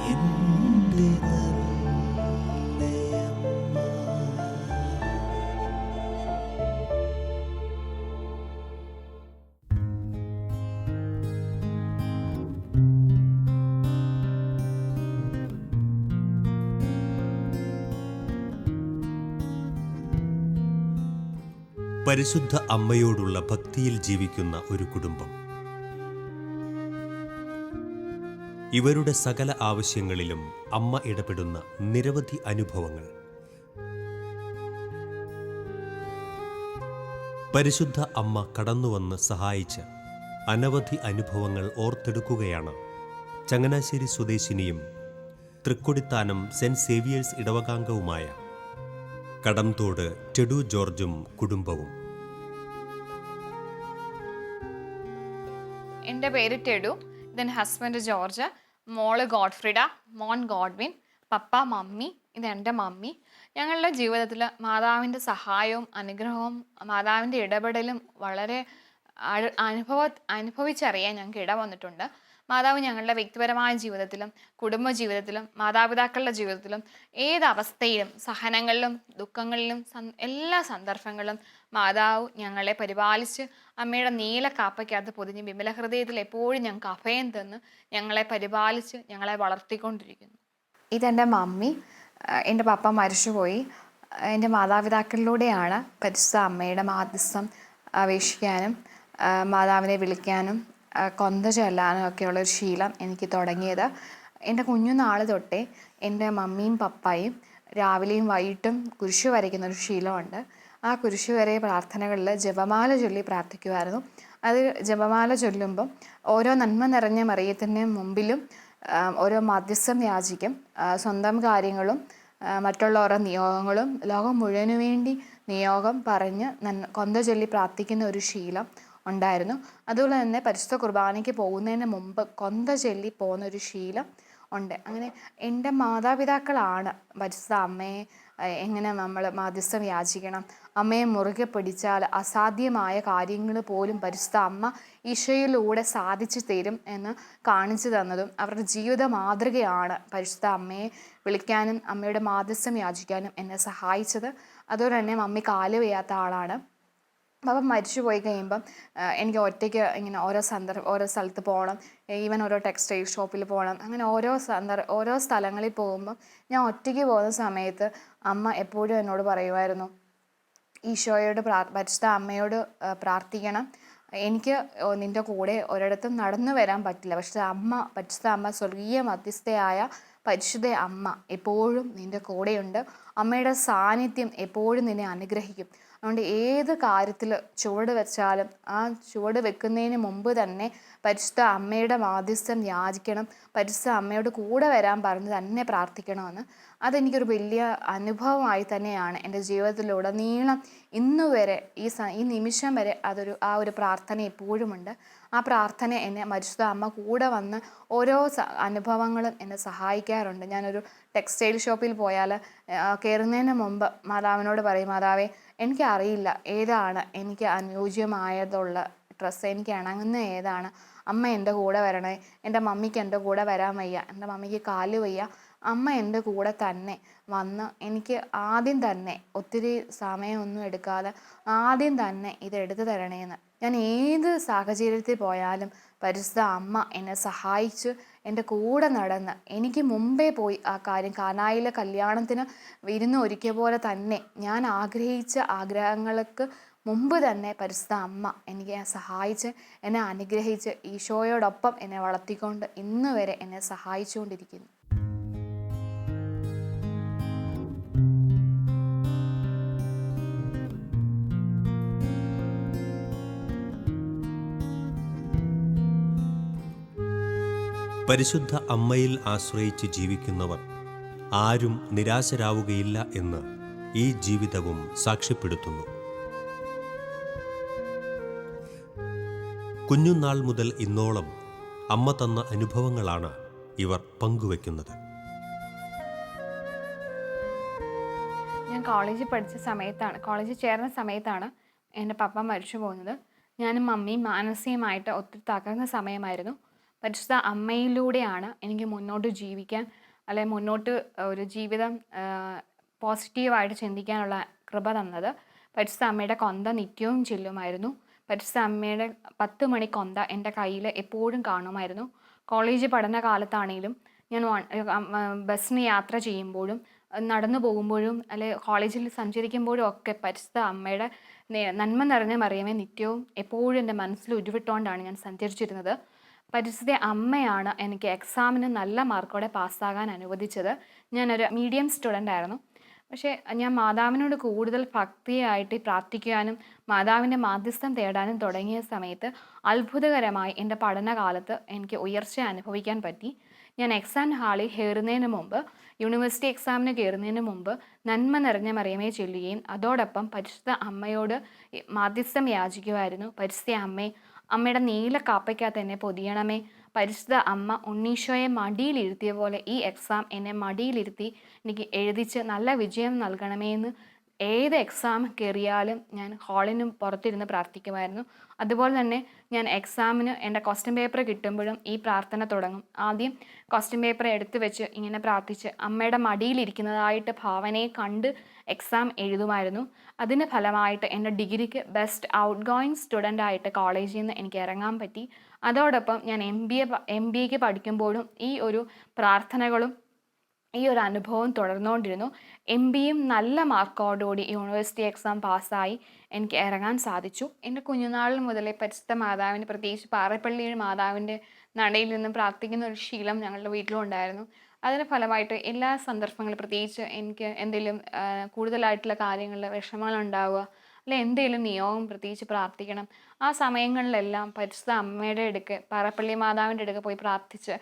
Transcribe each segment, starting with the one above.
എൻ്റെ നല്ലയമ്മ. പരിശുദ്ധ അമ്മയോടുള്ള ഭക്തിയിൽ ജീവിക്കുന്ന ഒരു കുടുംബം. ഇവരുടെ സകല ആവശ്യങ്ങളിലും അമ്മ ഇടപെടുന്ന നിരവധി അനുഭവങ്ങൾ. പരിശുദ്ധ അമ്മ കടന്നുവന്ന് സഹായിച്ച അനവധി അനുഭവങ്ങൾ ഓർത്തെടുക്കുകയാണ് ചങ്ങനാശ്ശേരി സ്വദേശിനിയും തൃക്കൊടിത്താനം സെന്റ് സേവിയേഴ്സ് ഇടവകാംഗവുമായ കടംതോട് ടെഡു ജോർജും കുടുംബവും. എൻ്റെ പേര് ടെഡു, ഇതെൻ്റെ ഹസ്ബൻഡ് ജോർജ്, മോള് ഗോഡ്ഫ്രിഡ, മോൻ ഗോഡ്വിൻ, പപ്പ മമ്മി, ഇതെൻ്റെ മമ്മി. ഞങ്ങളുടെ ജീവിതത്തിൽ മാതാവിൻ്റെ സഹായവും അനുഗ്രഹവും മാതാവിൻ്റെ ഇടപെടലും വളരെ അനുഭവിച്ചറിയാൻ ഞങ്ങൾക്ക് ഇട വന്നിട്ടുണ്ട്. മാതാവ് ഞങ്ങളുടെ വ്യക്തിപരമായ ജീവിതത്തിലും കുടുംബ ജീവിതത്തിലും മാതാപിതാക്കളുടെ ജീവിതത്തിലും ഏതവസ്ഥയിലും സഹനങ്ങളിലും ദുഃഖങ്ങളിലും എല്ലാ സന്ദർഭങ്ങളിലും മാതാവ് ഞങ്ങളെ പരിപാലിച്ച് അമ്മയുടെ നീല കാപ്പയ്ക്കകത്ത് പൊതിഞ്ഞ് വിമല ഹൃദയത്തിൽ എപ്പോഴും ഞങ്ങൾക്ക് അഭയം തന്ന് ഞങ്ങളെ പരിപാലിച്ച് ഞങ്ങളെ വളർത്തിക്കൊണ്ടിരിക്കുന്നു. ഇതെൻ്റെ മമ്മി. എൻ്റെ പപ്പ മരിച്ചുപോയി. എൻ്റെ മാതാപിതാക്കളിലൂടെയാണ് പരിശുദ്ധ അമ്മയുടെ മാധ്യസ്ഥം അപേക്ഷിക്കാനും മാതാവിനെ വിളിക്കാനും കൊന്ത ചൊല്ലാനും ഒക്കെയുള്ളൊരു ശീലം എനിക്ക് തുടങ്ങിയത്. എൻ്റെ കുഞ്ഞുനാൾ തൊട്ടേ എൻ്റെ മമ്മിയും പപ്പായും രാവിലെയും വൈകിട്ടും കുരിശു വരയ്ക്കുന്നൊരു ശീലമുണ്ട്. ആ കുരിശു വരെ പ്രാർത്ഥനകളിൽ ജപമാല ചൊല്ലി പ്രാർത്ഥിക്കുമായിരുന്നു. അത് ജപമാല ചൊല്ലുമ്പം ഓരോ നന്മ നിറഞ്ഞ മറിയത്തിൻ്റെ മുമ്പിലും ഓരോ മധ്യസ്ഥം യാചിക്കും. സ്വന്തം കാര്യങ്ങളും മറ്റുള്ള ഓരോ നിയോഗങ്ങളും ലോകം മുഴുവനു വേണ്ടി നിയോഗം പറഞ്ഞ് കൊന്ത ചൊല്ലി പ്രാർത്ഥിക്കുന്ന ഒരു ശീലം ഉണ്ടായിരുന്നു. അതുപോലെ തന്നെ പരിശുദ്ധ കുർബാനയ്ക്ക് പോകുന്നതിന് മുമ്പ് കൊന്ത ചൊല്ലി പോകുന്നൊരു ശീലം ഉണ്ട്. അങ്ങനെ എൻ്റെ മാതാപിതാക്കളാണ് പരിശുദ്ധ അമ്മയെ എങ്ങനെ നമ്മൾ മാധ്യസ്ഥം യാചിക്കണം, അമ്മയെ മുറുകെ പിടിച്ചാൽ അസാധ്യമായ കാര്യങ്ങൾ പോലും പരിശുദ്ധ അമ്മ ഈശോയിലൂടെ സാധിച്ചു തരും എന്ന് കാണിച്ചു തന്നതും അവരുടെ ജീവിത മാതൃകയാണ് പരിശുദ്ധ അമ്മയെ വിളിക്കാനും അമ്മയുടെ മാധ്യസ്ഥം യാചിക്കാനും എന്നെ സഹായിച്ചത്. അതുപോലെ തന്നെ മമ്മി കാല് വയ്യാത്ത ആളാണ്. അപ്പം മരിച്ചു പോയി കഴിയുമ്പം എനിക്ക് ഒറ്റയ്ക്ക് ഇങ്ങനെ ഓരോ സ്ഥലത്ത് പോകണം, ഈവൻ ഓരോ ടെക്സ്റ്റൈൽ ഷോപ്പിൽ പോകണം, അങ്ങനെ ഓരോ സ്ഥലങ്ങളിൽ പോകുമ്പം ഞാൻ ഒറ്റയ്ക്ക് പോകുന്ന സമയത്ത് അമ്മ എപ്പോഴും എന്നോട് പറയുമായിരുന്നു, ഈശോയോട് പരിശുദ്ധ അമ്മയോട് പ്രാർത്ഥിക്കണം, എനിക്ക് നിൻ്റെ കൂടെ ഒരിടത്തും നടന്നു വരാൻ പറ്റില്ല, പക്ഷേ പരിശുദ്ധ അമ്മ സ്വർഗീയ മധ്യസ്ഥയായ പരിശുദ്ധ അമ്മ എപ്പോഴും നിൻ്റെ കൂടെയുണ്ട്, അമ്മയുടെ സാന്നിധ്യം എപ്പോഴും നിന്നെ അനുഗ്രഹിക്കും. അതുകൊണ്ട് ഏത് കാര്യത്തിൽ ചുവട് വെച്ചാലും ആ ചുവട് വെക്കുന്നതിന് മുമ്പ് തന്നെ പരിശുദ്ധ അമ്മയുടെ മാധ്യസ്ഥം യാചിക്കണം, പരിശുദ്ധ അമ്മയോട് കൂടെ വരാൻ പറഞ്ഞ് തന്നെ പ്രാർത്ഥിക്കണമെന്ന്. അതെനിക്കൊരു വലിയ അനുഭവമായി തന്നെയാണ് എൻ്റെ ജീവിതത്തിലുടനീളം ഇന്നുവരെ ഈ നിമിഷം വരെ ആ ഒരു പ്രാർത്ഥന എപ്പോഴുമുണ്ട്. ആ പ്രാർത്ഥന എന്നെ പരിശുദ്ധ അമ്മ കൂടെ വന്ന് ഓരോ അനുഭവങ്ങളും എന്നെ സഹായിക്കാറുണ്ട്. ഞാനൊരു ടെക്സ്റ്റൈൽ ഷോപ്പിൽ പോയാൽ കയറുന്നതിന് മുമ്പ് മാതാവിനോട് പറയും, മാതാവേ എനിക്കറിയില്ല ഏതാണ് എനിക്ക് അനുയോജ്യമായതുള്ള ഡ്രസ്സ്, എനിക്ക് ഇണങ്ങുന്ന ഏതാണ്, അമ്മ എൻ്റെ കൂടെ വരണേ, എൻ്റെ മമ്മിക്ക് എൻ്റെ കൂടെ വരാൻ വയ്യ, എൻ്റെ മമ്മിക്ക് കാല് വയ്യ, അമ്മ എൻ്റെ കൂടെ തന്നെ വന്ന് എനിക്ക് ആദ്യം തന്നെ ഒത്തിരി സമയമൊന്നും എടുക്കാതെ ആദ്യം തന്നെ ഇതെടുത്തു തരണേന്ന്. ഞാൻ ഏത് സാഹചര്യത്തിൽ പോയാലും പരിശുദ്ധ അമ്മ എന്നെ സഹായിച്ച് എൻ്റെ കൂടെ നടന്ന് എനിക്ക് മുമ്പേ പോയി ആ കാര്യം കാനായിലെ കല്യാണത്തിന് വിരുന്ന് ഒരുക്കിയ പോലെ തന്നെ ഞാൻ ആഗ്രഹിച്ച ആഗ്രഹങ്ങൾക്ക് മുമ്പ് തന്നെ പരിശുദ്ധ അമ്മ എനിക്ക് സഹായിച്ച് എന്നെ അനുഗ്രഹിച്ച് ഈശോയോടൊപ്പം എന്നെ വളർത്തിക്കൊണ്ട് ഇന്ന് വരെ എന്നെ സഹായിച്ചുകൊണ്ടിരിക്കുന്നു. പരിശുദ്ധ അമ്മയിൽ ആശ്രയിച്ച് ജീവിക്കുന്നവർ ആരും നിരാശരാവുകയില്ല എന്ന് ഈ ജീവിതവും സാക്ഷ്യപ്പെടുത്തുന്നു. കുഞ്ഞുനാൾ മുതൽ ഇന്നോളം അമ്മ തന്ന അനുഭവങ്ങളാണ് ഇവർ പങ്കുവെക്കുന്നത്. ഞാൻ കോളേജിൽ ചേർന്ന സമയത്താണ് എൻ്റെ പപ്പ മരിച്ചു പോകുന്നത്. ഞാനും മമ്മിയും മാനസികമായിട്ട് ഒത്തിരി തകർന്ന സമയമായിരുന്നു. പരിശുദ്ധ അമ്മയിലൂടെയാണ് എനിക്ക് മുന്നോട്ട് ജീവിക്കാൻ, അല്ലെങ്കിൽ മുന്നോട്ട് ഒരു ജീവിതം പോസിറ്റീവായിട്ട് ചിന്തിക്കാനുള്ള കൃപ തന്നത്. പരിശുദ്ധ അമ്മയുടെ കൊന്ത നിത്യവും ചെല്ലുമായിരുന്നു. പരിശുദ്ധ അമ്മയുടെ 10 മണി കൊന്ത എൻ്റെ കയ്യിൽ എപ്പോഴും കാണുമായിരുന്നു. കോളേജ് പഠനകാലത്താണെങ്കിലും ഞാൻ ബസ്സിന് യാത്ര ചെയ്യുമ്പോഴും നടന്നു പോകുമ്പോഴും അല്ലെ കോളേജിൽ സഞ്ചരിക്കുമ്പോഴും ഒക്കെ പരിശുദ്ധ അമ്മയുടെ നന്മ നിറഞ്ഞ മറിയമേ നിത്യവും എപ്പോഴും എൻ്റെ മനസ്സിൽ ഉരുവിട്ടുകൊണ്ടാണ് ഞാൻ സഞ്ചരിച്ചിരുന്നത്. പരിശുദ്ധ അമ്മയാണ് എനിക്ക് എക്സാമിന് നല്ല മാർക്കോടെ പാസ്സാകാൻ അനുവദിച്ചത്. ഞാനൊരു മീഡിയം സ്റ്റുഡൻ്റ് ആയിരുന്നു. പക്ഷേ ഞാൻ മാതാവിനോട് കൂടുതൽ ഭക്തിയായിട്ട് പ്രാർത്ഥിക്കുവാനും മാതാവിൻ്റെ മാധ്യസ്ഥം തേടാനും തുടങ്ങിയ സമയത്ത് അത്ഭുതകരമായി എൻ്റെ പഠനകാലത്ത് എനിക്ക് ഉയർച്ച അനുഭവിക്കാൻ പറ്റി. ഞാൻ എക്സാം ഹാളിൽ കയറുന്നതിന് മുമ്പ്, യൂണിവേഴ്സിറ്റി എക്സാമിന് കയറുന്നതിന് മുമ്പ് നന്മ നിറഞ്ഞ മറിയമേ ചൊല്ലുകയും അതോടൊപ്പം പരിശുദ്ധ അമ്മയോട് മാധ്യസ്ഥം യാചിക്കുമായിരുന്നു. പരിശുദ്ധ അമ്മേ, അമ്മയുടെ നീല കാപ്പയ്ക്കകത്ത് എന്നെ പൊതിയണമേ. പരിശുദ്ധ അമ്മ ഉണ്ണീശോയെ മടിയിലിരുത്തിയ പോലെ ഈ എക്സാം എന്നെ മടിയിലിരുത്തി എനിക്ക് എഴുതിച്ച് നല്ല വിജയം നൽകണമേ എന്ന് ഏത് എക്സാം കയറിയാലും ഞാൻ ഹാളിന് പുറത്തിരുന്ന് പ്രാർത്ഥിക്കുമായിരുന്നു. അതുപോലെ തന്നെ ഞാൻ എക്സാമിന് എൻ്റെ ക്വസ്റ്റ്യൻ പേപ്പർ കിട്ടുമ്പോഴും ഈ പ്രാർത്ഥന തുടങ്ങും. ആദ്യം ക്വസ്റ്റ്യൻ പേപ്പർ എടുത്തു വെച്ച് ഇങ്ങനെ പ്രാർത്ഥിച്ച് അമ്മയുടെ മടിയിലിരിക്കുന്നതായിട്ട് ഭാവനയെ കണ്ട് എക്സാം എഴുതുമായിരുന്നു. അതിന് ഫലമായിട്ട് എൻ്റെ ഡിഗ്രിക്ക് ബെസ്റ്റ് ഔട്ട് ഗോയിങ് സ്റ്റുഡൻ്റ് ആയിട്ട് കോളേജിൽ നിന്ന് എനിക്ക് ഇറങ്ങാൻ പറ്റി. അതോടൊപ്പം ഞാൻ MBAക്ക് പഠിക്കുമ്പോഴും ഈ ഒരു പ്രാർത്ഥനകളും ഈ ഒരു അനുഭവം തുടർന്നുകൊണ്ടിരുന്നു. MBAയും നല്ല മാർക്കോടുകൂടി യൂണിവേഴ്സിറ്റി എക്സാം പാസ്സായി എനിക്ക് ഇറങ്ങാൻ സാധിച്ചു. എൻ്റെ കുഞ്ഞുനാളിൽ മുതലേ പരിശുദ്ധ മാതാവിന്, പ്രത്യേകിച്ച് പാറപ്പള്ളി മാതാവിൻ്റെ നടയിൽ നിന്നും പ്രാർത്ഥിക്കുന്ന ഒരു ശീലം ഞങ്ങളുടെ വീട്ടിലും ഉണ്ടായിരുന്നു. അതിന് ഫലമായിട്ട് എല്ലാ സന്ദർഭങ്ങളും, പ്രത്യേകിച്ച് എനിക്ക് എന്തെങ്കിലും കൂടുതലായിട്ടുള്ള കാര്യങ്ങളിൽ വിഷമങ്ങളുണ്ടാവുക, അല്ലെ എന്തെങ്കിലും നിയോഗം പ്രത്യേകിച്ച് പ്രാർത്ഥിക്കണം, ആ സമയങ്ങളിലെല്ലാം പരിശുദ്ധ അമ്മയുടെ അടുക്ക്, പാറപ്പള്ളി മാതാവിൻ്റെ അടുക്ക് പോയി പ്രാർത്ഥിച്ച്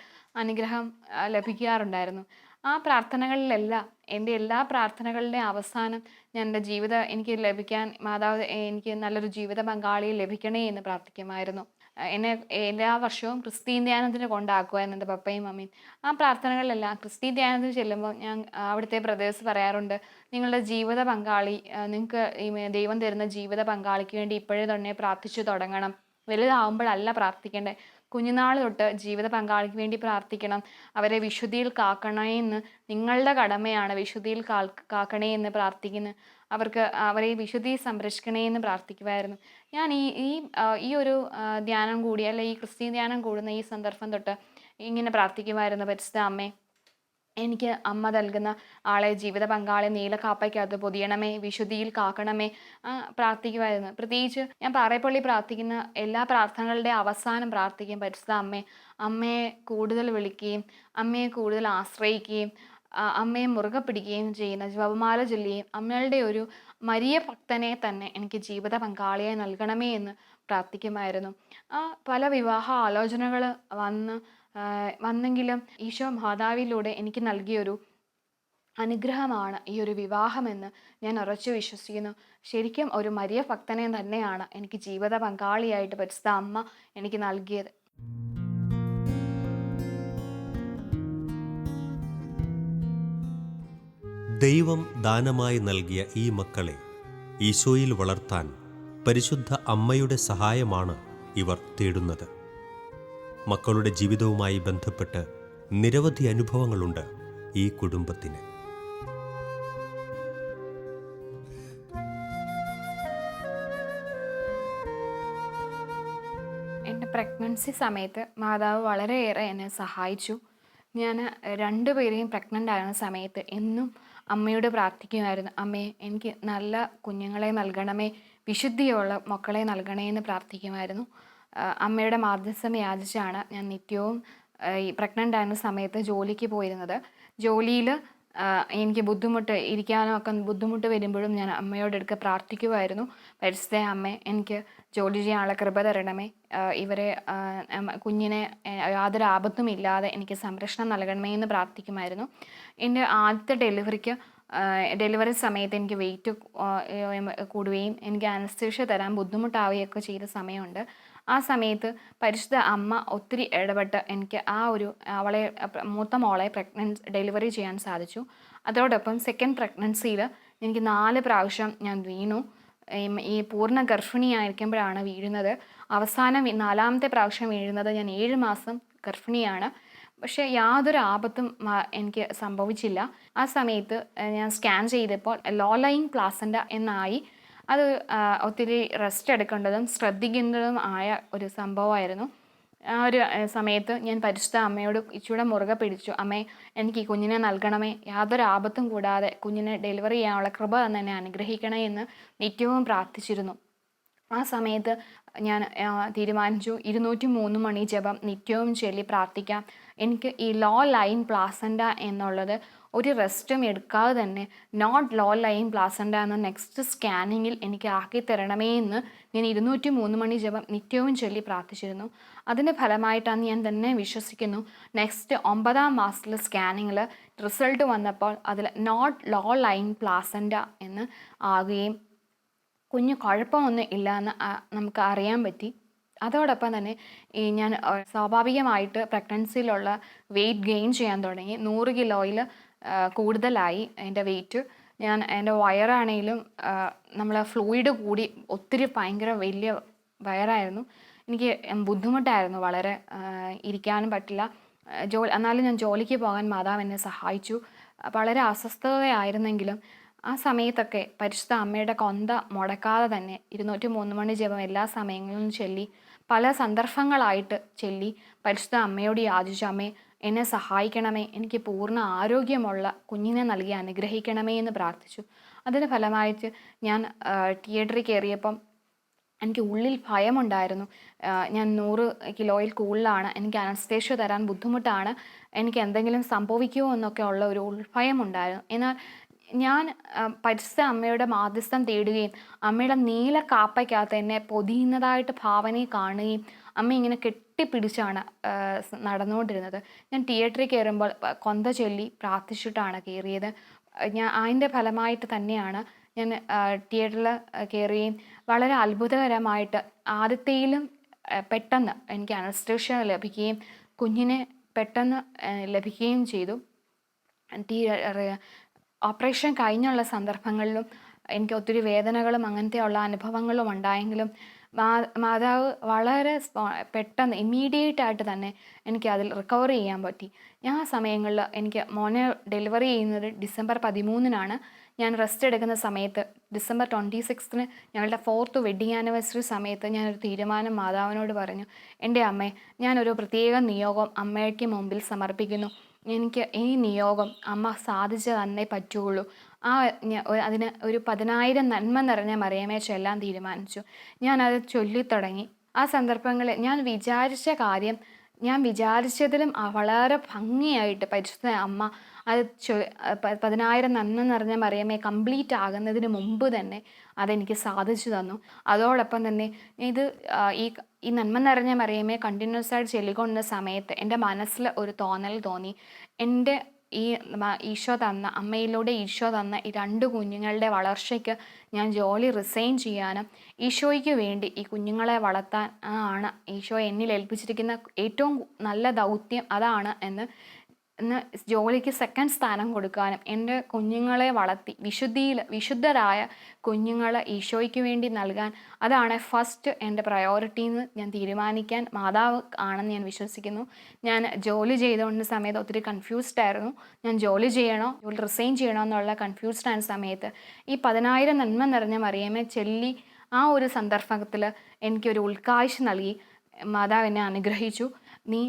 അനുഗ്രഹം ലഭിക്കാറുണ്ടായിരുന്നു. ആ പ്രാർത്ഥനകളിലെല്ലാം, എൻ്റെ എല്ലാ പ്രാർത്ഥനകളുടെയും അവസാനം ഞാൻ എൻ്റെ എനിക്ക് ലഭിക്കാൻ, മാതാവ് എനിക്ക് നല്ലൊരു ജീവിത പങ്കാളിയെ ലഭിക്കണേ എന്ന് പ്രാർത്ഥിക്കുമായിരുന്നു. എന്നെ എല്ലാ വർഷവും ക്രിസ്ത്യൻ ധ്യാനത്തിന് കൊണ്ടാക്കുമായിരുന്നു എൻ്റെ പപ്പയും മമ്മിയും. ആ പ്രാർത്ഥനകളിലെല്ലാം ക്രിസ്ത്യൻ ധ്യാനത്തിന് ചെല്ലുമ്പോൾ ഞാൻ അവിടുത്തെ ബ്രദേഴ്സ് പറയാറുണ്ട്, നിങ്ങളുടെ ജീവിത പങ്കാളി, നിങ്ങൾക്ക് ഈ ദൈവം തരുന്ന ജീവിത പങ്കാളിക്ക് വേണ്ടി ഇപ്പോഴേ തന്നെ പ്രാർത്ഥിച്ചു തുടങ്ങണം. വലുതാവുമ്പോഴല്ല പ്രാർത്ഥിക്കേണ്ടത്, കുഞ്ഞുനാൾ തൊട്ട് ജീവിത പങ്കാളിക്ക് വേണ്ടി പ്രാർത്ഥിക്കണം. അവരെ വിശുദ്ധിയിൽ കാക്കണേ എന്ന്, നിങ്ങളുടെ കടമയാണ് വിശുദ്ധിയിൽ കാക്കണേ എന്ന് പ്രാർത്ഥിക്കുന്നു. അവരെ വിശുദ്ധിയിൽ സംരക്ഷിക്കണേ എന്ന് പ്രാർത്ഥിക്കുമായിരുന്നു. ഞാൻ ഈ ഒരു ധ്യാനം കൂടി, അല്ലെ ഈ ക്രിസ്ത്യൻ ധ്യാനം കൂടുന്ന ഈ സന്ദർഭം തൊട്ട് ഇങ്ങനെ പ്രാർത്ഥിക്കുമായിരുന്നു, പരിശുദ്ധ അമ്മേ, എനിക്ക് അമ്മ നൽകുന്ന ആളെ, ജീവിത പങ്കാളി നീലക്കാപ്പയ്ക്കകത്ത് പൊതിയണമേ, വിശുദ്ധിയിൽ കാക്കണമേ പ്രാർത്ഥിക്കുമായിരുന്നു. പ്രത്യേകിച്ച് ഞാൻ പാറേപ്പള്ളി പ്രാർത്ഥിക്കുന്ന എല്ലാ പ്രാർത്ഥനകളുടെ അവസാനം പ്രാർത്ഥിക്കും, പരിശുദ്ധ അമ്മയെ കൂടുതൽ വിളിക്കുകയും അമ്മയെ കൂടുതൽ ആശ്രയിക്കുകയും അമ്മയെ മുറുകെ പിടിക്കുകയും ചെയ്യുന്ന, ജപമാല ചൊല്ലുകയും അമ്മയുടെ ഒരു മരിയ ഭക്തനെ തന്നെ എനിക്ക് ജീവിത പങ്കാളിയെ നൽകണമേ എന്ന് പ്രാർത്ഥിക്കുമായിരുന്നു. പല വിവാഹ ആലോചനകൾ വന്നെങ്കിലും ഈശോ മാതാവിലൂടെ എനിക്ക് നൽകിയൊരു അനുഗ്രഹമാണ് ഈ ഒരു വിവാഹമെന്ന് ഞാൻ ഉറച്ചു വിശ്വസിക്കുന്നു. ശരിക്കും ഒരു മരിയ ഭക്തനെ തന്നെയാണ് എനിക്ക് ജീവിത പങ്കാളിയായിട്ട് പരിശുദ്ധ അമ്മ എനിക്ക് നൽകിയത്. ദൈവം ദാനമായി നൽകിയ ഈ മക്കളെ ഈശോയിൽ വളർത്താൻ പരിശുദ്ധ അമ്മയുടെ സഹായമാണ് ഇവർ തേടുന്നത്. മക്കളുടെ ജീവിതവുമായി ബന്ധപ്പെട്ട് നിരവധി അനുഭവങ്ങളുണ്ട് ഈ കുടുംബത്തിന്. എൻ്റെ പ്രഗ്നൻസി സമയത്ത് മാതാവ് വളരെയേറെ എന്നെ സഹായിച്ചു. ഞാൻ 2 പേരെയും പ്രഗ്നൻ്റ് ആയിരുന്ന സമയത്ത് എന്നും അമ്മയോട് പ്രാർത്ഥിക്കുമായിരുന്നു, അമ്മേ എനിക്ക് നല്ല കുഞ്ഞുങ്ങളെ നൽകണമേ, വിശുദ്ധിയുള്ള മക്കളെ നൽകണേ എന്ന് പ്രാർത്ഥിക്കുമായിരുന്നു. അമ്മയുടെ മാധ്യസ്ഥം യാചിച്ചാണ് ഞാൻ നിത്യവും ഈ പ്രഗ്നൻ്റ് ആയിരുന്ന സമയത്ത് ജോലിക്ക് പോയിരുന്നത്. ജോലിയിൽ എനിക്ക് ഇരിക്കാനോ ഒക്കെ ബുദ്ധിമുട്ട് വരുമ്പോഴും ഞാൻ അമ്മയോട് എടുക്കുക പ്രാർത്ഥിക്കുമായിരുന്നു, പരിശുദ്ധ അമ്മേ എനിക്ക് ജോലി ചെയ്യാനുള്ള കൃപ തരണമേ, കുഞ്ഞിനെ യാതൊരു ആപത്തും ഇല്ലാതെ എനിക്ക് സംരക്ഷണം നൽകണമേ എന്ന് പ്രാർത്ഥിക്കുമായിരുന്നു. എൻ്റെ ആദ്യത്തെ ഡെലിവറി സമയത്ത് എനിക്ക് വെയിറ്റ് കൂടുകയും എനിക്ക് അനസ്തേഷ്യ തരാൻ ബുദ്ധിമുട്ടാവുകയൊക്കെ ചെയ്ത സമയമുണ്ട്. ആ സമയത്ത് പരിശുദ്ധ അമ്മ ഒത്തിരി ഇടപെട്ട് എനിക്ക് മൂത്ത മോളെ ഡെലിവറി ചെയ്യാൻ സാധിച്ചു. അതോടൊപ്പം സെക്കൻഡ് പ്രഗ്നൻസിയിൽ എനിക്ക് 4 പ്രാവശ്യം ഞാൻ വീണു. ഈ പൂർണ്ണ ഗർഭിണിയായിരിക്കുമ്പോഴാണ് വീഴുന്നത്. അവസാനം 4ാമത്തെ പ്രാവശ്യം വീഴുന്നത് ഞാൻ 7 മാസം ഗർഭിണിയാണ്. പക്ഷേ യാതൊരു ആപത്തും എനിക്ക് സംഭവിച്ചില്ല. ആ സമയത്ത് ഞാൻ സ്കാൻ ചെയ്തപ്പോൾ ലോ ലയിങ് പ്ലാസൻ്റ എന്നായി. അത് ഒത്തിരി റെസ്റ്റ് എടുക്കേണ്ടതും ശ്രദ്ധിക്കേണ്ടതും ആയ ഒരു സംഭവമായിരുന്നു. ആ ഒരു സമയത്ത് ഞാൻ പരിശുദ്ധ അമ്മയോട് ഇച്ചിരി മുറുകെ പിടിച്ചു, അമ്മേ എനിക്ക് ഈ കുഞ്ഞിനെ നൽകണമേ, യാതൊരു ആപത്തും കൂടാതെ കുഞ്ഞിനെ ഡെലിവറി ചെയ്യാനുള്ള കൃപ തന്നെ എന്നെ അനുഗ്രഹിക്കണേ എന്ന് നിത്യവും പ്രാർത്ഥിച്ചിരുന്നു. ആ സമയത്ത് ഞാൻ തീരുമാനിച്ചു 203 മണി ജപം നിത്യവും ചൊല്ലി പ്രാർത്ഥിക്കാം. എനിക്ക് ഈ ലോ ലൈൻ പ്ലാസൻ്റ എന്നുള്ളത് ഒരു റെസ്റ്റും എടുക്കാതെ തന്നെ നോട്ട് ലോ ലൈൻ പ്ലാസൻ്റ എന്ന നെക്സ്റ്റ് സ്കാനിങ്ങിൽ എനിക്ക് ആക്കി തരണമേ എന്ന് ഞാൻ 203 മണി ജപം നിത്യവും ചൊല്ലി പ്രാർത്ഥിച്ചിരുന്നു. അതിൻ്റെ ഫലമായിട്ടാണ് ഞാൻ തന്നെ വിശ്വസിക്കുന്നു. നെക്സ്റ്റ് 9ാം മാസത്തിലെ സ്കാനിങ്ങിൽ റിസൾട്ട് വന്നപ്പോൾ അതിൽ നോട്ട് ലോ ലൈൻ പ്ലാസൻ്റ എന്ന് ആകുകയും കുഞ്ഞ് കുഴപ്പമൊന്നും ഇല്ല എന്ന് നമുക്ക് അറിയാൻ പറ്റി. അതോടൊപ്പം തന്നെ ഞാൻ സ്വാഭാവികമായിട്ട് പ്രഗ്നൻസിയിലുള്ള വെയിറ്റ് ഗെയിൻ ചെയ്യാൻ തുടങ്ങി. 100 കിലോയിൽ കൂടുതലായി എൻ്റെ വെയിറ്റ്. എൻ്റെ വയറാണെങ്കിലും നമ്മൾ ഫ്ലൂയിഡ് കൂടി ഒത്തിരി ഭയങ്കര വലിയ വയറായിരുന്നു. എനിക്ക് ബുദ്ധിമുട്ടായിരുന്നു വളരെ, ഇരിക്കാനും പറ്റില്ല. എന്നാലും ഞാൻ ജോലിക്ക് പോകാൻ മാതാവ് എന്നെ സഹായിച്ചു. വളരെ അസ്വസ്ഥതയായിരുന്നെങ്കിലും ആ സമയത്തൊക്കെ പരിശുദ്ധ അമ്മയുടെ കൊന്ത മുടക്കാതെ തന്നെ 203 മണി ജപം എല്ലാ സമയങ്ങളിലും ചൊല്ലി, പല സന്ദർഭങ്ങളായിട്ട് ചൊല്ലി പരിശുദ്ധ അമ്മയോട് യാചിച്ചു, അമ്മേ എന്നെ സഹായിക്കണമേ, എനിക്ക് പൂർണ്ണ ആരോഗ്യമുള്ള കുഞ്ഞിനെ നൽകി അനുഗ്രഹിക്കണമേ എന്ന് പ്രാർത്ഥിച്ചു. അതിന് ഫലമായിട്ട് ഞാൻ തിയേറ്ററിൽ കയറിയപ്പം എനിക്ക് ഉള്ളിൽ ഭയമുണ്ടായിരുന്നു. ഞാൻ 100 കിലോയിൽ കൂടുതലാണ്, എനിക്ക് അനസ്തേഷ്യ തരാൻ ബുദ്ധിമുട്ടാണ്, എനിക്ക് എന്തെങ്കിലും സംഭവിക്കുമോ എന്നൊക്കെ ഉള്ള ഒരു ഉൾഭയമുണ്ടായിരുന്നു. എന്നാൽ ഞാൻ പരിശുദ്ധ അമ്മയുടെ മാധ്യസ്ഥം തേടുകയും അമ്മയുടെ നീല കാപ്പയ്ക്കകത്ത് എന്നെ പൊതിയുന്നതായിട്ട് ഭാവനയെ കാണുകയും അമ്മ ഇങ്ങനെ കെട്ടിപ്പിടിച്ചാണ് നടന്നുകൊണ്ടിരുന്നത്. ഞാൻ തിയേറ്ററിൽ കയറുമ്പോൾ കൊന്ത ചൊല്ലി പ്രാർത്ഥിച്ചിട്ടാണ് കയറിയത്. ഞാൻ അതിൻ്റെ ഫലമായിട്ട് തന്നെയാണ് ഞാൻ തിയേറ്ററിൽ കയറുകയും വളരെ അത്ഭുതകരമായിട്ട് ആദ്യത്തേലും പെട്ടെന്ന് എനിക്ക് അനസ്തേഷ്യ ലഭിക്കുകയും കുഞ്ഞിനെ പെട്ടെന്ന് ലഭിക്കുകയും ചെയ്തു. ഓപ്പറേഷൻ കഴിഞ്ഞുള്ള സന്ദർഭങ്ങളിലും എനിക്ക് ഒത്തിരി വേദനകളും അങ്ങനത്തെയുള്ള അനുഭവങ്ങളും ഉണ്ടായെങ്കിലും മാതാവ് വളരെ പെട്ടെന്ന് ഇമ്മീഡിയറ്റ് ആയിട്ട് തന്നെ എനിക്ക് അതിൽ റിക്കവർ ചെയ്യാൻ പറ്റി. ഞാൻ ആ സമയങ്ങളിൽ എനിക്ക് മോനെ ഡെലിവറി ചെയ്യുന്നത് ഡിസംബർ 13-നാണ്. ഞാൻ റെസ്റ്റ് എടുക്കുന്ന സമയത്ത് ഡിസംബർ 26-ന് ഞങ്ങളുടെ 4th വെഡ്ഡിങ് ആനിവേഴ്സറി സമയത്ത് ഞാനൊരു തീരുമാനം മാതാവിനോട് പറഞ്ഞു, എൻ്റെ അമ്മേ, ഞാനൊരു പ്രത്യേക നിയോഗം അമ്മയ്ക്ക് മുമ്പിൽ സമർപ്പിക്കുന്നു. എനിക്ക് ഈ നിയോഗം അമ്മ സാധിച്ചു തന്നേ പറ്റുകയുള്ളൂ. അതിന് ഒരു 10,000 നന്മ നിറഞ്ഞ മറിയമേ ചൊല്ലാൻ തീരുമാനിച്ചു. ഞാനത് ചൊല്ലിത്തുടങ്ങി. ആ സന്ദർഭങ്ങളിൽ ഞാൻ വിചാരിച്ച കാര്യം ഞാൻ വിചാരിച്ചതിലും വളരെ ഭംഗിയായിട്ട് പരിശുദ്ധ അമ്മ അത് 10,000 നന്മ നിറഞ്ഞ മറിയമേ കംപ്ലീറ്റ് ആകുന്നതിന് മുമ്പ് തന്നെ അതെനിക്ക് സാധിച്ചു തന്നു. അതോടൊപ്പം തന്നെ ഈ നന്മ നിറഞ്ഞ മറിയമേ കണ്ടിന്യൂസ് ആയിട്ട് ചൊല്ലിക്കൊണ്ടിരുന്ന സമയത്ത് എൻ്റെ മനസ്സിൽ ഒരു തോന്നൽ തോന്നി, എൻ്റെ ഈ അമ്മയിലൂടെ ഈശോ തന്ന ഈ 2 കുഞ്ഞുങ്ങളുടെ വളർച്ചയ്ക്ക് ഞാൻ ജോലി റിസൈൻ ചെയ്യാനും ഈശോയ്ക്ക് വേണ്ടി ഈ കുഞ്ഞുങ്ങളെ വളർത്താൻ ആണ് ഈശോ എന്നിൽ ഏൽപ്പിച്ചിരിക്കുന്ന ഏറ്റവും നല്ല ദൗത്യം അതാണ് എന്ന് ജോലിക്ക് സെക്കൻഡ് സ്ഥാനം കൊടുക്കാനും എൻ്റെ കുഞ്ഞുങ്ങളെ വളർത്തി വിശുദ്ധരായ കുഞ്ഞുങ്ങളെ ഈശോയ്ക്ക് വേണ്ടി നൽകാൻ അതാണ് ഫസ്റ്റ് എൻ്റെ പ്രയോറിറ്റി എന്ന് ഞാൻ തീരുമാനിക്കാൻ മാതാവ് ആണെന്ന് ഞാൻ വിശ്വസിക്കുന്നു. ഞാൻ ജോലി ചെയ്തുകൊണ്ടിരുന്ന സമയത്ത് ഒത്തിരി കൺഫ്യൂസ്ഡ് ആയിരുന്നു. ഞാൻ ജോലി റിസൈൻ ചെയ്യണോ എന്നുള്ള കൺഫ്യൂസ്ഡ് ആയ സമയത്ത് ഈ 10,000 നന്മ നിറഞ്ഞ മറിയമേ ചൊല്ലി ആ ഒരു സന്ദർഭത്തിൽ എനിക്കൊരു ഉൾക്കാഴ്ച നൽകി. മാതാവ് എന്നെ അനുഗ്രഹിച്ചു. നീ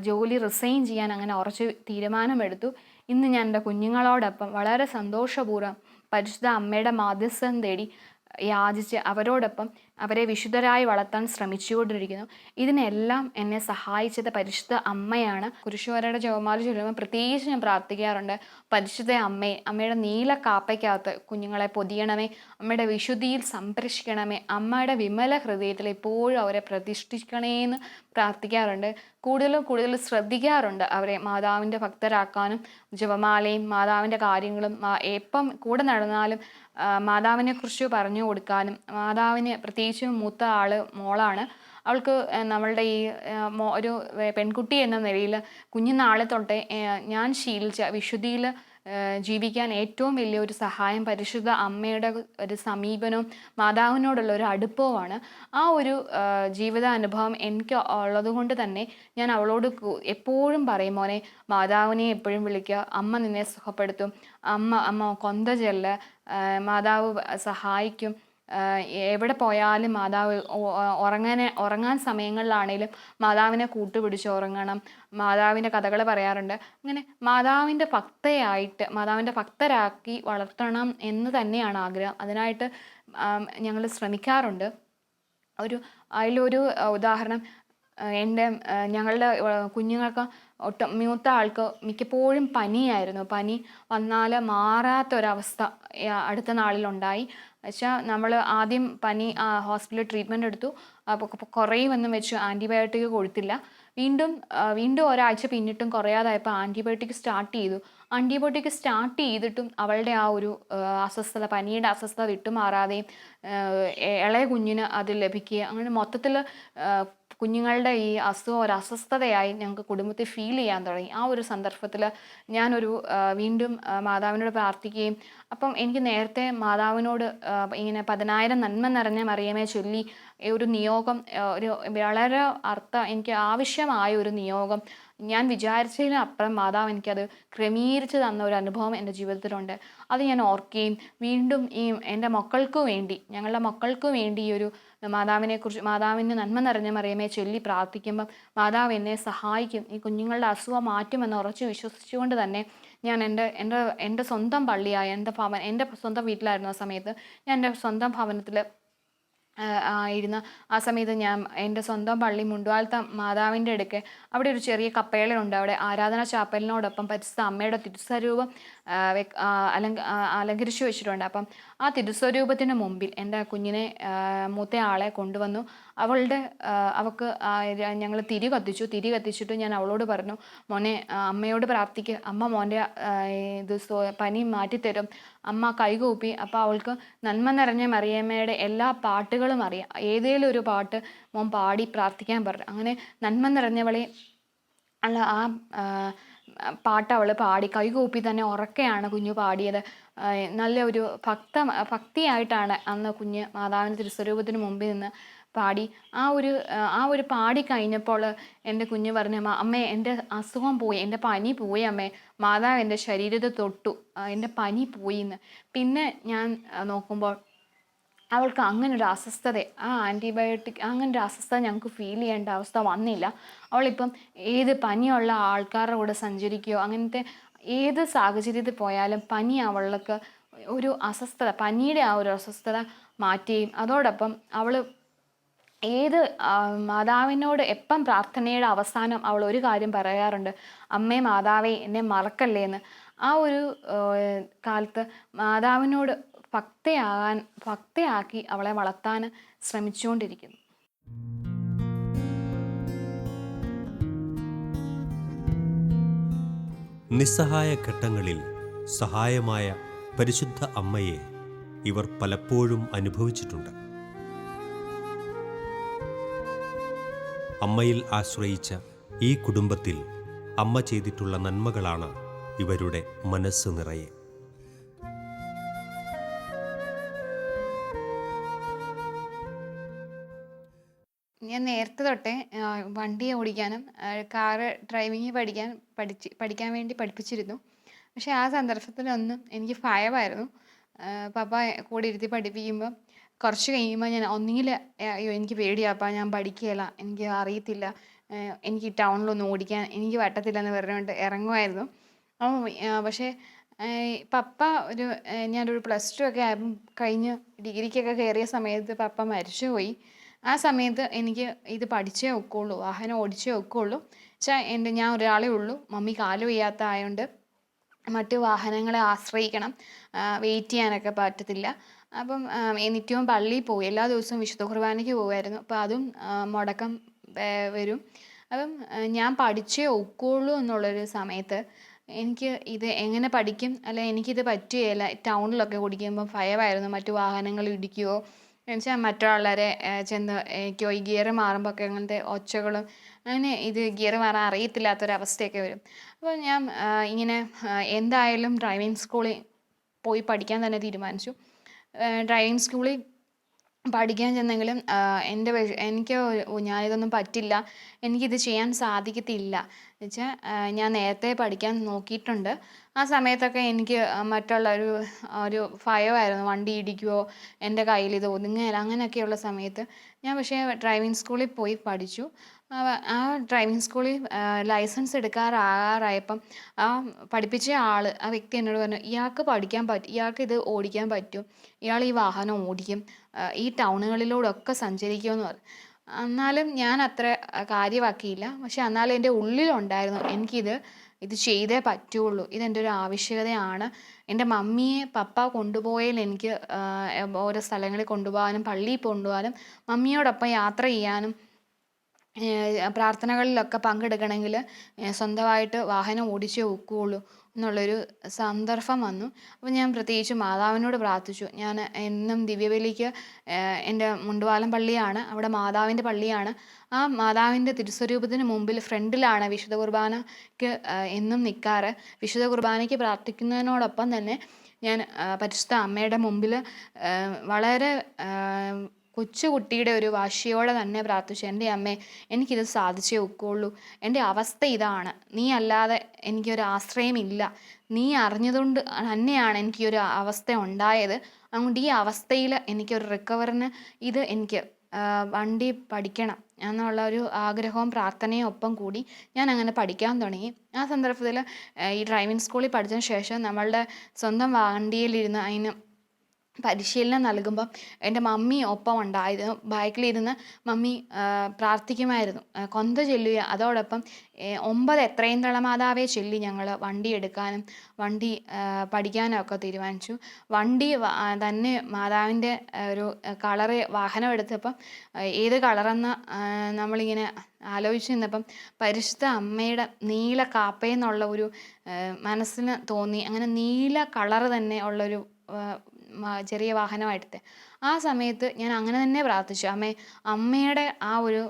ജോലി റിസൈൻ ചെയ്യാൻ അങ്ങനെ ഉറച്ച് തീരുമാനമെടുത്തു. ഇന്ന് ഞാൻ എൻ്റെ കുഞ്ഞുങ്ങളോടൊപ്പം വളരെ സന്തോഷപൂർവ്വം പരിശുദ്ധ അമ്മയുടെ മാധ്യസ്ഥം തേടി യാചിച്ച് അവരോടൊപ്പം അവരെ വിശുദ്ധരായി വളർത്താൻ ശ്രമിച്ചുകൊണ്ടിരിക്കുന്നു. ഇതിനെല്ലാം എന്നെ സഹായിച്ചത് പരിശുദ്ധ അമ്മയാണ്. കുരിശുവരയുടെ ജപമാല ചൊല്ലുമ്പോൾ പ്രത്യേകിച്ച് ഞാൻ പ്രാർത്ഥിക്കാറുണ്ട്, പരിശുദ്ധ അമ്മയുടെ നീല കാപ്പയ്ക്കകത്ത് കുഞ്ഞുങ്ങളെ പൊതിയണമേ, അമ്മയുടെ വിശുദ്ധിയിൽ സംരക്ഷിക്കണമേ, അമ്മയുടെ വിമല ഹൃദയത്തിൽ എപ്പോഴും അവരെ പ്രതിഷ്ഠിക്കണേ എന്ന് പ്രാർത്ഥിക്കാറുണ്ട്. കൂടുതൽ ശ്രദ്ധിക്കാറുണ്ട് അവരെ മാതാവിൻ്റെ ഭക്തരാക്കാനും ജപമാലയും മാതാവിൻ്റെ കാര്യങ്ങളും എപ്പം കൂടെ നടന്നാലും മാതാവിനെക്കുറിച്ച് പറഞ്ഞു കൊടുക്കാനും. മാതാവിന് പ്രത്യേകിച്ച് മൂത്ത മോളാണ്. അവൾക്ക് നമ്മളുടെ ഈ ഒരു പെൺകുട്ടി എന്ന നിലയിൽ കുഞ്ഞുനാളെ തൊട്ടേ ഞാൻ ശീലിച്ച വിശുദ്ധിയിൽ ജീവിക്കാൻ ഏറ്റവും വലിയൊരു സഹായം പരിശുദ്ധ അമ്മയുടെ ഒരു സമീപനവും മാതാവിനോടുള്ള ഒരു അടുപ്പവുമാണ്. ആ ഒരു ജീവിതാനുഭവം എനിക്ക് ഉള്ളതുകൊണ്ട് തന്നെ ഞാൻ അവളോട് എപ്പോഴും പറയും, മോനെ മാതാവിനെ എപ്പോഴും വിളിക്കുക, അമ്മ നിന്നെ സുഖപ്പെടുത്തും, അമ്മ കൊന്ത ചെല്ല്, മാതാവ് സഹായിക്കും, എവിടെ പോയാലും മാതാവ് ഉറങ്ങാൻ സമയങ്ങളിലാണേലും മാതാവിനെ കൂട്ടുപിടിച്ച് ഉറങ്ങണം, മാതാവിൻ്റെ കഥകൾ പറയാറുണ്ട്. അങ്ങനെ മാതാവിൻ്റെ ഭക്തരാക്കി വളർത്തണം എന്ന് തന്നെയാണ് ആഗ്രഹം. അതിനായിട്ട് ഞങ്ങൾ ശ്രമിക്കാറുണ്ട്. അതിലൊരു ഉദാഹരണം, ഞങ്ങളുടെ കുഞ്ഞുങ്ങൾക്ക് മൂത്ത ആൾക്ക് മിക്കപ്പോഴും പനിയായിരുന്നു. പനി വന്നാൽ മാറാത്തൊരവസ്ഥ അടുത്ത നാളിലുണ്ടായി. വെച്ചാൽ നമ്മൾ ആദ്യം ഹോസ്പിറ്റലിൽ ട്രീറ്റ്മെൻറ്റ് എടുത്തു, അപ്പോൾ കുറയുമെന്നും വെച്ച് ആൻറ്റിബയോട്ടിക് കൊടുത്തില്ല. വീണ്ടും ഒരാഴ്ച പിന്നിട്ടും കുറയാതായപ്പോൾ ആൻറ്റിബയോട്ടിക് സ്റ്റാർട്ട് ചെയ്തു. ആൻറ്റിബയോട്ടിക് സ്റ്റാർട്ട് ചെയ്തിട്ടും അവളുടെ ആ ഒരു അസ്വസ്ഥത, പനിയുടെ അസ്വസ്ഥത വിട്ടുമാറാതെയും ഇളയ കുഞ്ഞിന് അത് ലഭിക്കുക, അങ്ങനെ മൊത്തത്തിൽ കുഞ്ഞുങ്ങളുടെ ഈ ഒരു അസ്വസ്ഥതയായി ഞങ്ങൾക്ക് കുടുംബത്തിൽ ഫീൽ ചെയ്യാൻ തുടങ്ങി. ആ ഒരു സന്ദർഭത്തിൽ ഞാനൊരു വീണ്ടും മാതാവിനോട് പ്രാർത്ഥിക്കുകയും, അപ്പം എനിക്ക് നേരത്തെ മാതാവിനോട് ഇങ്ങനെ 10,000 നന്മ നിറഞ്ഞ മറിയമേ ചൊല്ലി ഒരു നിയോഗം, വളരെ എനിക്ക് ആവശ്യമായ ഒരു നിയോഗം, ഞാൻ വിചാരിച്ചതിന് അപ്പുറം മാതാവ് എനിക്കത് ക്രമീകരിച്ച് തന്ന ഒരു അനുഭവം എൻ്റെ ജീവിതത്തിലുണ്ട്. അത് ഞാൻ ഓർക്കുകയും വീണ്ടും ഞങ്ങളുടെ മക്കൾക്ക് വേണ്ടി ഈ ഒരു മാതാവിന് നന്മ നിറഞ്ഞ മറിയമേ ചൊല്ലി പ്രാർത്ഥിക്കുമ്പം മാതാവ് എന്നെ സഹായിക്കും, ഈ കുഞ്ഞുങ്ങളുടെ അസുഖം മാറ്റുമെന്ന് ഉറച്ചു വിശ്വസിച്ചുകൊണ്ട് തന്നെ ഞാൻ എൻ്റെ സ്വന്തം പള്ളിയായ എൻ്റെ സ്വന്തം വീട്ടിലായിരുന്നു ആ സമയത്ത്, ഞാൻ എൻ്റെ സ്വന്തം ഭവനത്തിൽ ആയിരുന്ന ആ സമയത്ത് ഞാൻ എൻ്റെ സ്വന്തം പള്ളി മുണ്ടുവാലത്തെ മാതാവിൻ്റെ അടുക്ക് അവിടെ ഒരു ചെറിയ കപ്പേളയുണ്ട്. അവിടെ ആരാധനാ ചാപ്പലിനോടൊപ്പം പരിശുദ്ധ അമ്മയുടെ തിരുസ്വരൂപം അലങ്കരിച്ചു വെച്ചിട്ടുണ്ട്. അപ്പം ആ തിരുസ്വരൂപത്തിന് മുമ്പിൽ എൻ്റെ കുഞ്ഞിനെ, മൂത്ത ആളെ കൊണ്ടുവന്നു. അവൾക്ക് ഞങ്ങൾ തിരി കത്തിച്ചിട്ട് ഞാൻ അവളോട് പറഞ്ഞു, മോനെ അമ്മയോട് പ്രാർത്ഥിക്കുക, അമ്മ മോൻ്റെ പനി മാറ്റിത്തരും, അമ്മ കൈകൂപ്പി. അപ്പോൾ അവൾക്ക് നന്മ നിറഞ്ഞ മറിയമ്മയുടെ എല്ലാ പാട്ടുകളും അറിയാം, ഏതേലും ഒരു പാട്ട് മോൻ പാടി പ്രാർത്ഥിക്കാൻ പറഞ്ഞു. അങ്ങനെ നന്മ നിറഞ്ഞവളെ ആ പാട്ട് അവൾ പാടി, കൈകൂപ്പി തന്നെ ഉറക്കെയാണ് കുഞ്ഞു പാടിയത്. നല്ല ഒരു ഭക്തിയായിട്ടാണ് അന്ന് കുഞ്ഞ് മാതാവിൻ്റെ തിരുസ്വരൂപത്തിന് മുമ്പിൽ നിന്ന് പാടി. ആ ഒരു പാടി കഴിഞ്ഞപ്പോൾ എൻ്റെ കുഞ്ഞ് പറഞ്ഞു, അമ്മേ എൻ്റെ അസുഖം പോയി, എൻ്റെ പനി പോയി അമ്മേ, മാതാവ് എൻ്റെ ശരീരത്തെ തൊട്ടു, എൻ്റെ പനി പോയി എന്ന്. പിന്നെ ഞാൻ നോക്കുമ്പോൾ അവൾക്ക് അങ്ങനൊരു അസ്വസ്ഥത, അങ്ങനൊരു അസ്വസ്ഥത ഞങ്ങൾക്ക് ഫീൽ ചെയ്യേണ്ട അവസ്ഥ വന്നില്ല. അവളിപ്പം ഏത് പനിയുള്ള ആൾക്കാരുടെ കൂടെ സഞ്ചരിക്കുകയോ അങ്ങനത്തെ ഏത് സാഹചര്യത്തിൽ പോയാലും പനി അവൾക്ക് ഒരു അസ്വസ്ഥത, പനിയുടെ ആ ഒരു അസ്വസ്ഥത മാറ്റുകയും, അതോടൊപ്പം അവൾ മാതാവിനോട് എപ്പം പ്രാർത്ഥനയുടെ അവസാനം അവൾ ഒരു കാര്യം പറയാറുണ്ട്, അമ്മേ മാതാവേ എന്നെ മറക്കല്ലേ എന്ന്. ആ ഒരു കാലത്ത് മാതാവിനോട് ഭക്തയാക്കി അവളെ വളർത്താൻ ശ്രമിച്ചുകൊണ്ടിരിക്കുന്നു. നിസ്സഹായ ഘട്ടങ്ങളിൽ സഹായമായ പരിശുദ്ധ അമ്മയെ ഇവർ പലപ്പോഴും അനുഭവിച്ചിട്ടുണ്ട്. അമ്മയിൽ ആശ്രയിച്ച ഈ കുടുംബത്തിൽ അമ്മ ചെയ്തിട്ടുള്ള നന്മകളാണ് ഇവരുടെ മനസ്സ് നിറയെ. ഞാൻ നേരത്തെ തൊട്ടേ വണ്ടി ഓടിക്കാനും കാറ് ഡ്രൈവിങ് പഠിക്കാൻ വേണ്ടി പഠിപ്പിച്ചിരുന്നു. പക്ഷേ ആ സന്ദർഭത്തിലൊന്നും എനിക്ക് ഭയമായിരുന്നു. പപ്പ കൂടെ ഇരുത്തി പഠിപ്പിക്കുമ്പം കുറച്ച് കഴിയുമ്പോൾ ഞാൻ ഒന്നുകിൽ അയ്യോ എനിക്ക് പേടിയാപ്പാ, ഞാൻ പഠിക്കുകയില്ല, എനിക്ക് അറിയത്തില്ല, എനിക്ക് ടൗണിലൊന്നും ഓടിക്കാൻ എനിക്ക് പറ്റത്തില്ലെന്ന് പറഞ്ഞുകൊണ്ട് ഇറങ്ങുമായിരുന്നു. പക്ഷേ പപ്പ ഞാനൊരു +2 ഒക്കെ ആയപ്പം കഴിഞ്ഞ് ഡിഗ്രിക്കൊക്കെ കയറിയ സമയത്ത് പപ്പ മരിച്ചുപോയി. ആ സമയത്ത് എനിക്ക് ഇത് പഠിച്ചേ ഒക്കുള്ളൂ, വാഹനം ഓടിച്ചേ ഒക്കുള്ളൂ. ഞാൻ ഒരാളേ ഉള്ളൂ, മമ്മി കാല് വയ്യാത്ത ആയതുകൊണ്ട് മറ്റ് വാഹനങ്ങളെ ആശ്രയിക്കണം, വെയിറ്റ് ചെയ്യാനൊക്കെ പറ്റത്തില്ല. അപ്പം നിത്യവും പള്ളിയിൽ പോയി, എല്ലാ ദിവസവും വിശുദ്ധ കുർബാനയ്ക്ക് പോകുമായിരുന്നു. അപ്പോൾ അതും മുടക്കം വരും. അപ്പം ഞാൻ പഠിച്ചേ ഒക്കുള്ളൂ എന്നുള്ളൊരു സമയത്ത് എനിക്ക് ഇത് എങ്ങനെ പഠിക്കും, അല്ലെ എനിക്കിത് പറ്റുകയില്ല, ടൗണിലൊക്കെ ഓടിക്കുമ്പം ഭയമായിരുന്നു, മറ്റു വാഹനങ്ങൾ ഇടിക്കുമോ എന്നുവെച്ചാൽ മറ്റുള്ളവരെ ചെന്ന് ഈ ഗിയർ മാറുമ്പോൾ ഒക്കെ അങ്ങനത്തെ ഒച്ചകളും അങ്ങനെ ഇത് ഗിയർ മാറാൻ അറിയത്തില്ലാത്തൊരവസ്ഥയൊക്കെ വരും. അപ്പോൾ ഞാൻ ഇങ്ങനെ എന്തായാലും ഡ്രൈവിംഗ് സ്കൂളിൽ പോയി പഠിക്കാൻ തന്നെ തീരുമാനിച്ചു. ഡ്രൈവിംഗ് സ്കൂളിൽ പഠിക്കാൻ ചെന്നെങ്കിലും എനിക്ക് ഞാനിതൊന്നും പറ്റില്ല, എനിക്കിത് ചെയ്യാൻ സാധിക്കത്തില്ല എന്ന് വെച്ചാൽ ഞാൻ നേരത്തെ പഠിക്കാൻ നോക്കിയിട്ടുണ്ട്. ആ സമയത്തൊക്കെ എനിക്ക് മറ്റുള്ള ഒരു ഭയമായിരുന്നു, വണ്ടി ഇടിക്കുമോ, എൻ്റെ കയ്യിൽ ഇത് ഒതുങ്ങുകയില്ല, അങ്ങനെയൊക്കെയുള്ള സമയത്ത് ഞാൻ പക്ഷേ ഡ്രൈവിംഗ് സ്കൂളിൽ പോയി പഠിച്ചു. ആ ഡ്രൈവിംഗ് സ്കൂളിൽ ലൈസൻസ് എടുക്കാറായപ്പം ആ പഠിപ്പിച്ച ആ വ്യക്തി എന്നോട് പറഞ്ഞു, ഇയാൾക്ക് പഠിക്കാൻ പറ്റും, ഇയാൾക്ക് ഇത് ഓടിക്കാൻ പറ്റും, ഇയാൾ ഈ വാഹനം ഓടിക്കും, ഈ ടൗണുകളിലൂടെയൊക്കെ സഞ്ചരിക്കുമെന്ന് പറഞ്ഞു. എന്നാലും ഞാൻ അത്ര കാര്യമാക്കിയില്ല. പക്ഷെ എന്നാലും എൻ്റെ ഉള്ളിലുണ്ടായിരുന്നു, ഇത് ചെയ്തേ പറ്റുള്ളൂ, ഇതെൻ്റെ ഒരു ആവശ്യകതയാണ്. എൻ്റെ മമ്മിയെ പപ്പ കൊണ്ടുപോയാൽ എനിക്ക് ഓരോ സ്ഥലങ്ങളിൽ കൊണ്ടുപോകാനും പള്ളിയിൽ കൊണ്ടുപോകാനും മമ്മിയോടൊപ്പം യാത്ര ചെയ്യാനും പ്രാർത്ഥനകളിലൊക്കെ പങ്കെടുക്കണമെങ്കിൽ സ്വന്തമായിട്ട് വാഹനം ഓടിച്ചേ ഒക്കുകയുള്ളൂ എന്നുള്ളൊരു സന്ദർഭം വന്നു. അപ്പോൾ ഞാൻ പ്രത്യേകിച്ച് മാതാവിനോട് പ്രാർത്ഥിച്ചു. ഞാൻ എന്നും ദിവ്യബലിക്ക് എൻ്റെ മുണ്ടുവാലം പള്ളിയാണ്, അവിടെ മാതാവിൻ്റെ പള്ളിയാണ്. ആ മാതാവിൻ്റെ തിരുസ്വരൂപത്തിന് മുമ്പിൽ ഫ്രണ്ടിലാണ് വിശുദ്ധ കുർബാനയ്ക്ക് എന്നും നിൽക്കാറ്. വിശുദ്ധ കുർബാനയ്ക്ക് പ്രാർത്ഥിക്കുന്നതിനോടൊപ്പം തന്നെ ഞാൻ പരിശുദ്ധ അമ്മയുടെ മുമ്പിൽ വളരെ കൊച്ചുകുട്ടിയുടെ ഒരു വാശിയോടെ തന്നെ പ്രാർത്ഥിച്ചു. എൻ്റെ അമ്മേ, എനിക്കിത് സാധിച്ചേ ഒക്കുകയുള്ളൂ, എൻ്റെ അവസ്ഥ ഇതാണ്, നീ അല്ലാതെ എനിക്കൊരു ആശ്രയമില്ല, നീ അറിഞ്ഞതുകൊണ്ട് തന്നെയാണ് എനിക്ക് ഒരു അവസ്ഥ ഉണ്ടായത്. അതുകൊണ്ട് ഈ അവസ്ഥയിൽ എനിക്കൊരു റിക്കവറിന് എനിക്ക് വണ്ടി പഠിക്കണം എന്നുള്ള ഒരു ആഗ്രഹവും പ്രാർത്ഥനയും ഒപ്പം കൂടി ഞാൻ അങ്ങനെ പഠിക്കാൻ തുടങ്ങി. ആ സന്ദർഭത്തിൽ ഈ ഡ്രൈവിംഗ് സ്കൂളിൽ പഠിച്ചതിന് ശേഷം നമ്മളുടെ സ്വന്തം വണ്ടിയിലിരുന്ന് അതിന് പരിശീലനം നൽകുമ്പം എൻ്റെ മമ്മി ഒപ്പം ഉണ്ടായിരുന്നു. ബാക്കിലിരുന്ന് മമ്മി പ്രാർത്ഥിക്കുമായിരുന്നു, കൊന്ത ചൊല്ലുക, അതോടൊപ്പം 9 എത്രയും തളമാതാവേ ചൊല്ലി ഞങ്ങൾ വണ്ടി എടുക്കാനും വണ്ടി പഠിക്കാനും ഒക്കെ തീരുമാനിച്ചു. വണ്ടി തന്നെ മാതാവിൻ്റെ ഒരു കളറ് വാഹനം എടുത്തപ്പം ഏത് കളറെന്ന് നമ്മളിങ്ങനെ ആലോചിച്ച് നിന്നപ്പം പരിശുദ്ധ അമ്മയുടെ നീല കാപ്പയെന്നുള്ള ഒരു മനസ്സിന് തോന്നി. അങ്ങനെ നീല കളറ് തന്നെ ഉള്ളൊരു ചെറിയ വാഹനമായിട്ട് ആ സമയത്ത് ഞാൻ അങ്ങനെ തന്നെ പ്രാർത്ഥിച്ചു. അമ്മയുടെ ആ ഒരു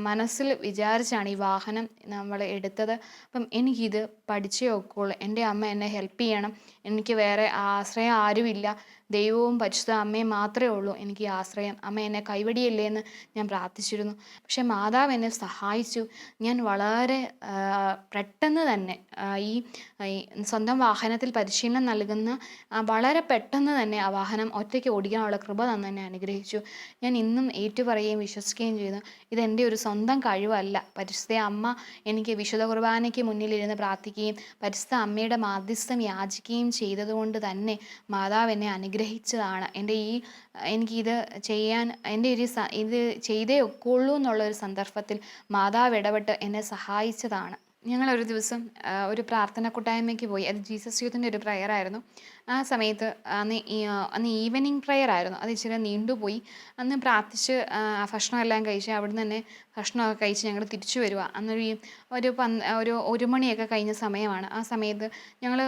മനസ്സിൽ വിചാരിച്ചാണ് ഈ വാഹനം നമ്മൾ എടുത്തത്. അപ്പം എനിക്കിത് പഠിച്ചേ ഒക്കുകയുള്ളൂ, എൻ്റെ അമ്മ എന്നെ ഹെൽപ്പ് ചെയ്യണം, എനിക്ക് വേറെ ആശ്രയം ആരുമില്ല, ദൈവവും പരിശുദ്ധ അമ്മയും മാത്രമേ ഉള്ളൂ എനിക്ക് ആശ്രയം, അമ്മ എന്നെ കൈവടിയല്ലേ എന്ന് ഞാൻ പ്രാർത്ഥിച്ചിരുന്നു. പക്ഷെ മാതാവ് എന്നെ സഹായിച്ചു. ഞാൻ വളരെ പെട്ടെന്ന് തന്നെ ഈ സ്വന്തം വാഹനത്തിൽ പരിശീലനം നൽകുന്ന വളരെ പെട്ടെന്ന് തന്നെ ആ വാഹനം ഒറ്റയ്ക്ക് ഓടിക്കാനുള്ള കൃപ തന്നെ എന്നെ അനുഗ്രഹിച്ചു. ഞാൻ ഇന്നും ഏറ്റുപറയുകയും വിശ്വസിക്കുകയും ചെയ്യുന്നു, ഇതെൻ്റെ ഒരു സ്വന്തം കഴിവല്ല, പരിശുദ്ധ അമ്മ എനിക്ക് വിശുദ്ധ കുർബാനയ്ക്ക് മുന്നിലിരുന്ന് പ്രാർത്ഥിക്കുകയും പരിശുദ്ധ അമ്മയുടെ മാധ്യസ്ഥം യാചിക്കുകയും ചെയ്തതുകൊണ്ട് തന്നെ മാതാവ് എന്നെ അനുഗ്രഹിച്ചതാണ്. എനിക്കിത് ചെയ്യാൻ ഇത് ചെയ്തേ ഒക്കുള്ളൂ എന്നുള്ളൊരു സന്ദർഭത്തിൽ മാതാവ് ഇടപെട്ട് എന്നെ സഹായിച്ചതാണ്. ഞങ്ങളൊരു ദിവസം ഒരു പ്രാർത്ഥന കൂട്ടായ്മയ്ക്ക് പോയി. അത് ജീസസ് യൂത്തിൻ്റെ ഒരു പ്രയറായിരുന്നു. ആ സമയത്ത് അന്ന് ഈവനിങ് പ്രയർ ആയിരുന്നു. അത് ഇച്ചിരി നീണ്ടുപോയി. അന്ന് പ്രാർത്ഥിച്ച് ഭക്ഷണമെല്ലാം കഴിച്ച് അവിടുന്ന് തന്നെ ഭക്ഷണമൊക്കെ കഴിച്ച് ഞങ്ങൾ തിരിച്ചു വരിക. ഒരു 1 മണിയൊക്കെ കഴിഞ്ഞ സമയമാണ്. ആ സമയത്ത് ഞങ്ങൾ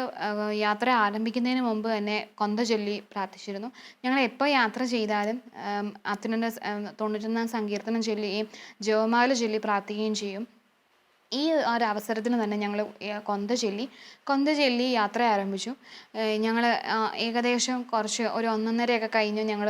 യാത്ര ആരംഭിക്കുന്നതിന് മുമ്പ് തന്നെ കൊന്ത ചൊല്ലി പ്രാർത്ഥിച്ചിരുന്നു. ഞങ്ങൾ എപ്പോൾ യാത്ര ചെയ്താലും അത്യുന്നത 91 സങ്കീർത്തനം ചൊല്ലുകയും ജപമാല ചൊല്ലി പ്രാർത്ഥിക്കുകയും ചെയ്യും. ഈ ഒരു അവസരത്തിൽ തന്നെ ഞങ്ങൾ കൊന്ത ചൊല്ലി യാത്ര ആരംഭിച്ചു. ഞങ്ങൾ ഏകദേശം ഒരു 1:30 കഴിഞ്ഞ് ഞങ്ങൾ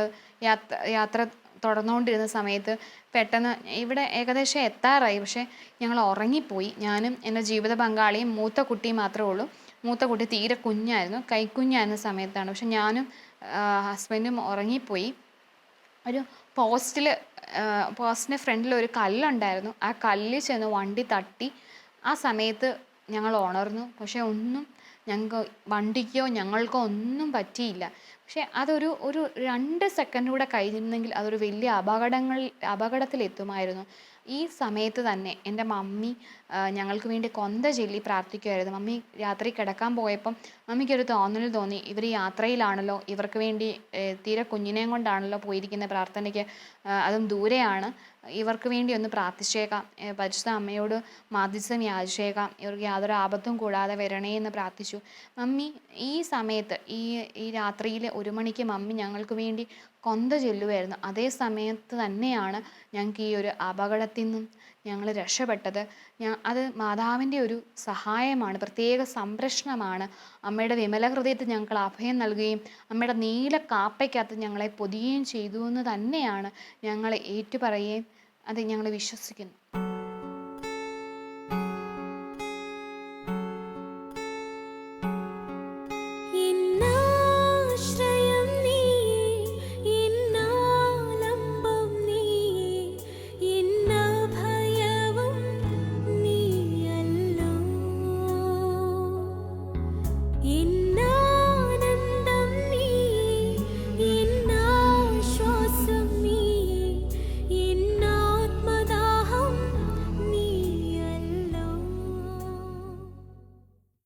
യാത്ര തുടർന്നുകൊണ്ടിരുന്ന സമയത്ത് പെട്ടെന്ന് ഇവിടെ ഏകദേശം എത്താറായി. പക്ഷേ ഞങ്ങൾ ഉറങ്ങിപ്പോയി. ഞാനും എൻ്റെ ജീവിത പങ്കാളിയും മൂത്ത കുട്ടിയും മാത്രമേ ഉള്ളൂ. മൂത്ത കുട്ടി തീരെ കുഞ്ഞായിരുന്നു, കൈക്കുഞ്ഞായിരുന്ന സമയത്താണ്. പക്ഷെ ഞാനും ഹസ്ബൻഡും ഉറങ്ങിപ്പോയി. ഒരു പോസ്റ്റിൻ്റെ ഫ്രണ്ടിൽ ഒരു കല്ലുണ്ടായിരുന്നു. ആ കല്ലിൽ ചെന്ന് വണ്ടി തട്ടി. ആ സമയത്ത് ഞങ്ങൾ ഉണർന്നു. പക്ഷേ ഞങ്ങൾക്ക് വണ്ടിക്കോ ഞങ്ങൾക്കോ ഒന്നും പറ്റിയില്ല. പക്ഷേ അതൊരു 2 സെക്കൻഡ് കൂടെ കഴിഞ്ഞിരുന്നെങ്കിൽ അതൊരു വലിയ അപകടത്തിലെത്തുമായിരുന്നു. ഈ സമയത്ത് തന്നെ എൻ്റെ മമ്മി ഞങ്ങൾക്ക് വേണ്ടി കൊന്ത ചൊല്ലി പ്രാർത്ഥിക്കുമായിരുന്നു. മമ്മി രാത്രി കിടക്കാൻ പോയപ്പം മമ്മിക്കൊരു തോന്നി, ഇവർ യാത്രയിലാണല്ലോ, ഇവർക്ക് വേണ്ടി തീരെ കുഞ്ഞിനെയും കൊണ്ടാണല്ലോ പോയിരിക്കുന്ന പ്രാർത്ഥനയ്ക്ക്, അതും ദൂരെയാണ്, ഇവർക്ക് വേണ്ടി ഒന്ന് പ്രാർത്ഥിച്ചേക്കാം, പരിശുദ്ധ അമ്മയോട് മാധ്യസ്ഥം യാചിച്ചേക്കാം, ഇവർക്ക് യാതൊരു ആപത്തും കൂടാതെ വരണേ എന്ന് പ്രാർത്ഥിച്ചു. മമ്മി ഈ സമയത്ത് ഈ രാത്രിയിൽ 1 മണിക്ക് മമ്മി ഞങ്ങൾക്ക് വേണ്ടി കൊന്ത ചൊല്ലുമായിരുന്നു. അതേ സമയത്ത് തന്നെയാണ് ഞങ്ങൾക്ക് ഈ ഒരു അപകടത്തിൽ നിന്നും ഞങ്ങൾ രക്ഷപ്പെട്ടത്. അത് മാതാവിൻ്റെ ഒരു സഹായമാണ്, പ്രത്യേക സംരക്ഷണമാണ്. അമ്മയുടെ വിമല ഹൃദയത്തിൽ ഞങ്ങൾക്ക് അഭയം നൽകുകയും അമ്മയുടെ നീല കാപ്പയ്ക്കകത്ത് ഞങ്ങളെ പൊതിയുകയും ചെയ്തു എന്ന് തന്നെയാണ് ഞങ്ങൾ ഏറ്റുപറയുകയും അത് ഞങ്ങൾ വിശ്വസിക്കുന്നു.